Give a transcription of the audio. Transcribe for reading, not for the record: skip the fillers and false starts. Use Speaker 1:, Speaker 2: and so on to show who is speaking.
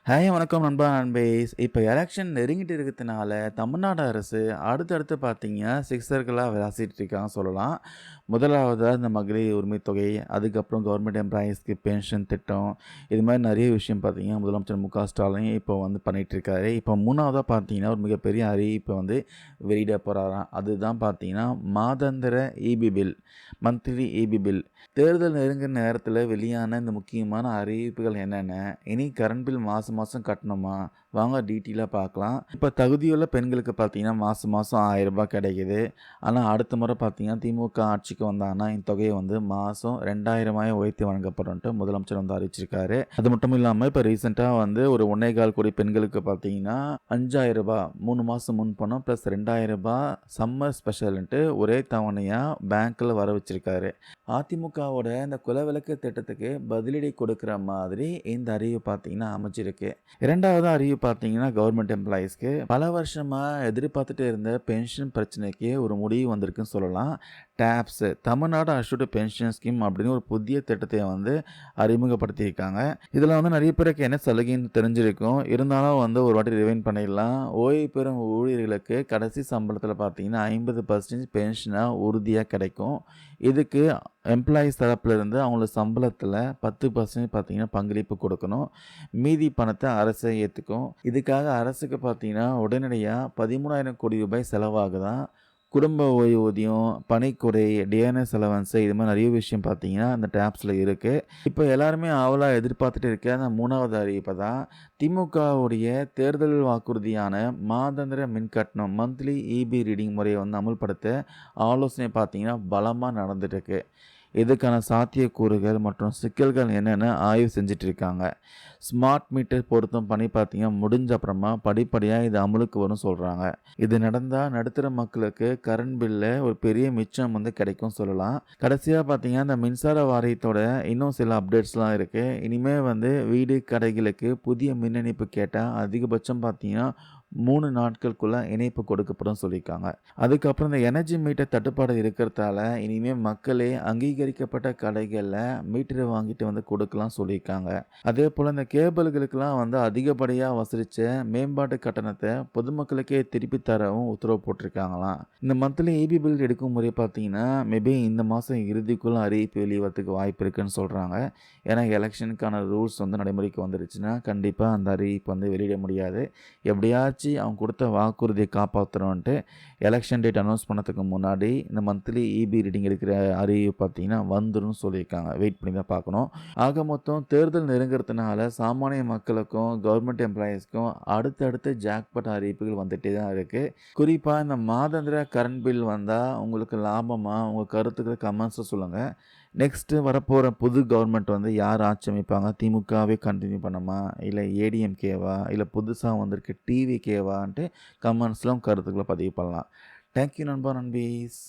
Speaker 1: Hi வணக்கம் நண்பா நண்பேஸ். இப்போ எலெக்ஷன் நெருங்கிட்டு இருக்கிறதுனால தமிழ்நாடு அரசு அடுத்தடுத்து பார்த்தீங்கன்னா சிக்ஸர்களாக விளாசிட்டு இருக்காங்க சொல்லலாம். முதலாவதா இந்த மகளிர் உரிமை தொகை, அதுக்கப்புறம் கவர்மெண்ட் எம்ப்ளாயீஸ்க்கு பென்ஷன் திட்டம், இது மாதிரி நிறைய விஷயம் பார்த்தீங்கன்னா முதலமைச்சர் ஸ்டாலின் இப்போ வந்து பண்ணிட்டு இருக்காரு. இப்போ மூணாவதா பார்த்தீங்கன்னா ஒரு மிகப்பெரிய அறிவிப்பை வந்து வெளியிட போகிறாராம். அதுதான் பார்த்தீங்கன்னா மாதாந்திர EB bill, monthly EB bill. தேர்தல் நெருங்குற நேரத்தில் வெளியான இந்த முக்கியமான அறிவிப்புகள் என்னென்ன, இனி கரண்ட் பில் மாதம் மாதம் கட்டணுமா, வாங்க டீட்டெயிலாக பார்க்கலாம். இப்போ தகுதியுள்ள பெண்களுக்கு பார்த்தீங்கன்னா மாதம் மாதம் 1000 ரூபாய் கிடைக்குது. ஆனால் அடுத்த முறை பார்த்தீங்கன்னா திமுக ஆட்சிக்கு வந்தாங்கன்னா இந்த தொகையை வந்து மாதம் 2000 உயர்த்தி வழங்கப்படும்ட்டு முதலமைச்சர் வந்து அறிவிச்சிருக்காரு. அது மட்டும் இல்லாமல் இப்போ ரீசெண்டாக வந்து ஒரு 1.25 கோடி பெண்களுக்கு பார்த்தீங்கன்னா 5000 ரூபாய் 3 மாதம் முன் பணம் ப்ளஸ் 2000 ரூபாய் சம்மர் ஸ்பெஷல்ன்ட்டு ஒரே தவணையாக பேங்க்கில் வர வச்சிருக்காரு. அதிமுகவோட இந்த குலவிளக்கு திட்டத்துக்கு பதிலடி கொடுக்குற மாதிரி இந்த அறிவு பார்த்தீங்கன்னா அமைச்சிருக்கு. இரண்டாவது அறிவு பார்த்தீங்கன்னா கவர்மெண்ட் எம்ப்ளாயீஸ்க்கு பல வருஷமாக எதிர்பார்த்துட்டு இருந்த பென்ஷன் பிரச்சனைக்கு ஒரு முடிவு வந்திருக்குன்னு சொல்லலாம். TAPS Tamil Nadu assured pension scheme அப்படின்னு ஒரு புதிய திட்டத்தை வந்து அறிமுகப்படுத்தியிருக்காங்க. இதில் வந்து நிறைய பேருக்கு என்ன சலுகைன்னு தெரிஞ்சிருக்கும். இருந்தாலும் வந்து ஒரு வாட்டி ரிவைன் பண்ணிடலாம். ஓய்வு பெறும் ஊழியர்களுக்கு கடைசி சம்பளத்தில் பார்த்தீங்கன்னா 50% பென்ஷனாக உறுதியாக கிடைக்கும். இதுக்கு எம்ப்ளாயீஸ் தரப்புலேருந்து அவங்களோட சம்பளத்தில் 10% பார்த்தீங்கன்னா பங்களிப்பு கொடுக்கணும். மீதி பணத்தை அரசே ஏற்றுக்கும். இதுக்காக அரசுக்கு பார்த்தீங்கன்னா உடனடியாக 13,000 கோடி ரூபாய் செலவாகுதான். குடும்ப ஓய்வூதியம், பணிக்கொடை, டிஎன்எஸ் அலவன்ஸு இது மாதிரி நிறைய விஷயம் பார்த்தீங்கன்னா அந்த டேப்ஸில் இருக்குது. இப்போ எல்லாருமே ஆவலாக எதிர்பார்த்துட்டு இருக்க அந்த மூணாவது அறிவிப்பை தான் திமுகவுடைய தேர்தல் வாக்குறுதியான மாதாந்திர மின் கட்டணம் மந்த்லி இபி ரீடிங் முறையை வந்து அமுல்படுத்த ஆலோசனை பார்த்தீங்கன்னா பலமாக நடந்துட்டுருக்கு. இதுக்கான சாத்தியக்கூறுகள் மற்றும் சிக்கல்கள் என்னென்னு ஆய்வு செஞ்சுட்டு இருக்காங்க. ஸ்மார்ட் மீட்டர் பொருத்தம் பண்ணி பார்த்தீங்கன்னா முடிஞ்ச அப்புறமா படிப்படியாக இது அமலுக்கு வரும் சொல்கிறாங்க. இது நடந்தால் நடுத்தர மக்களுக்கு கரண்ட் பில்லில் ஒரு பெரிய மிச்சம் வந்து கிடைக்கும் சொல்லலாம். கடைசியாக பார்த்தீங்கன்னா இந்த மின்சார வாரியத்தோட இன்னும் சில அப்டேட்ஸ்லாம் இருக்குது. இனிமேல் வந்து வீடு கடைகளுக்கு புதிய மின் இணைப்பு கேட்டால் அதிகபட்சம் பார்த்தீங்கன்னா 3 நாட்களுக்குள்ள இணைப்பு கொடுக்கப்படும் சொல்லியிருக்காங்க. அதுக்கப்புறம் இந்த எனர்ஜி மீட்டர் தட்டுப்பாடு இருக்கிறதால இனிமேல் மக்களே அங்கீகரிக்கப்பட்ட கடைகளில் மீட்டரை வாங்கிட்டு வந்து கொடுக்கலாம் சொல்லியிருக்காங்க. அதே போல் இந்த கேபிள்களுக்கெல்லாம் வந்து அதிகப்படியாக வசூலித்த மேம்பாட்டு கட்டணத்தை பொதுமக்களுக்கே திருப்பி தரவும் உத்தரவு போட்டிருக்காங்களாம். இந்த மந்த்லி இபி பில் எடுக்கும் முறை பார்த்தீங்கன்னா மேபி இந்த மாதம் இறுதிக்குள்ள அறிவிப்பு வெளிவரத்துக்கு வாய்ப்பு இருக்குன்னு சொல்கிறாங்க. ஏன்னா எலெக்ஷனுக்கான ரூல்ஸ் வந்து நடைமுறைக்கு வந்துருச்சுன்னா கண்டிப்பாக அந்த அறிவிப்பு வந்து வெளியிட முடியாது. எப்படியாச்சும் அவங்க கொடுத்த வாக்குறுதியை காப்பாற்றணுன்ட்டு எலெக்ஷன் டேட் அனௌன்ஸ் பண்ணதுக்கு முன்னாடி இந்த மந்த்லி இபி ரீடிங் எடுக்கிற அறிவு பார்த்தீங்கன்னா வந்துடும் சொல்லியிருக்காங்க. வெயிட் பண்ணி தான் பார்க்கணும். ஆக மொத்தம் தேர்தல் நெருங்கிறதுனால சாமானிய மக்களுக்கும் கவர்மெண்ட் எம்ப்ளாயீஸ்க்கும் அடுத்தடுத்து ஜாக்பாட் அறிவிப்புகள் வந்துகிட்டே தான் இருக்குது. குறிப்பாக இந்த மாதாந்திர கரண்ட் பில் வந்தால் உங்களுக்கு லாபமாக உங்கள் கருத்துக்களை கமெண்ட்ஸில் சொல்லுங்கள். நெக்ஸ்ட்டு வரப்போகிற புது கவர்மெண்ட் வந்து யார் ஆட்சி அமைப்பாங்க? திமுகவே கண்டினியூ பண்ணுமா, இல்லை ஏடிஎம்கேவா, இல்லை புதுசாக வந்திருக்க டிவிகேவான்ட்டு கமெண்ட்ஸ்லாம் கருத்துக்களை பதிவு பண்ணலாம். தேங்க்யூ நண்பா நண்பீஸ்.